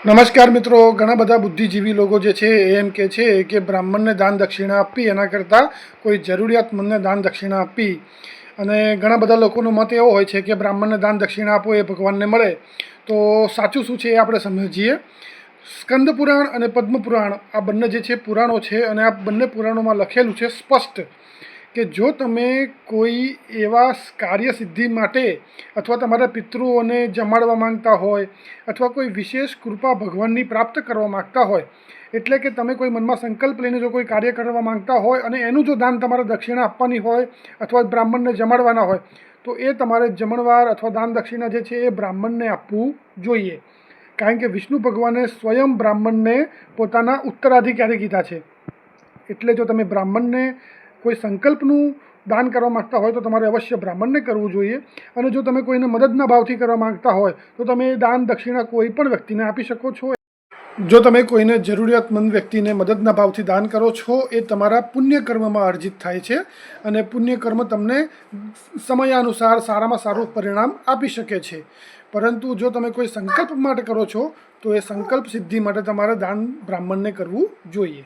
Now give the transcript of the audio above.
નમસ્કાર મિત્રો, ઘણા બધા બુદ્ધિજીવી લોકો જે છે એ એમ કહે છે કે બ્રાહ્મણને દાન દક્ષિણા આપવી એના કરતાં કોઈ જરૂરિયાતમંદને દાન દક્ષિણા આપવી. અને ઘણા બધા લોકોનો મત એવો હોય છે કે બ્રાહ્મણને દાન દક્ષિણા આપો એ ભગવાનને મળે. તો સાચું શું છે એ આપણે સમજીએ. સ્કંદ પુરાણ અને પદ્મ પુરાણ આ બંને જે છે પુરાણો છે, અને આ બંને પુરાણોમાં લખેલું છે સ્પષ્ટ કે જો તમે કોઈ એવા કાર્ય સિદ્ધિ માટે અથવા તમારા પિતૃઓને જમાડવા માંગતા હોય અથવા કોઈ વિશેષ કૃપા ભગવાનની પ્રાપ્ત કરવા માંગતા હોય, એટલે કે તમે કોઈ મનમાં સંકલ્પ લઈને જો કોઈ કાર્ય કરવા માંગતા હોય અને એનું જો દાન તમારે દક્ષિણા આપવાની હોય અથવા બ્રાહ્મણને જમાડવાના હોય, તો એ તમારે જમણવાર અથવા દાન દક્ષિણા જે છે એ બ્રાહ્મણને આપવું જોઈએ. કારણ કે વિષ્ણુ ભગવાને સ્વયં બ્રાહ્મણને પોતાના ઉત્તરાધિકારી કીધા છે. એટલે જો તમે બ્રાહ્મણને કોઈ સંકલ્પનું દાન કરવા માગતા હોય તો તમારે અવશ્ય બ્રાહ્મણને કરવું જોઈએ. અને જો તમે કોઈને મદદના ભાવથી કરવા માગતા હોય તો તમે દાન દક્ષિણા કોઈ પણ વ્યક્તિને આપી શકો છો. જો તમે કોઈને જરૂરિયાતમંદ વ્યક્તિને મદદના ભાવથી દાન કરો છો એ તમારા પુણ્યકર્મમાં અર્જિત થાય છે, અને પુણ્યકર્મ તમને સમયાનુસાર સારામાં સારું પરિણામ આપી શકે છે. પરંતુ જો તમે કોઈ સંકલ્પ માટે કરો છો તો એ સંકલ્પ સિદ્ધિ માટે તમારે દાન બ્રાહ્મણને કરવું જોઈએ.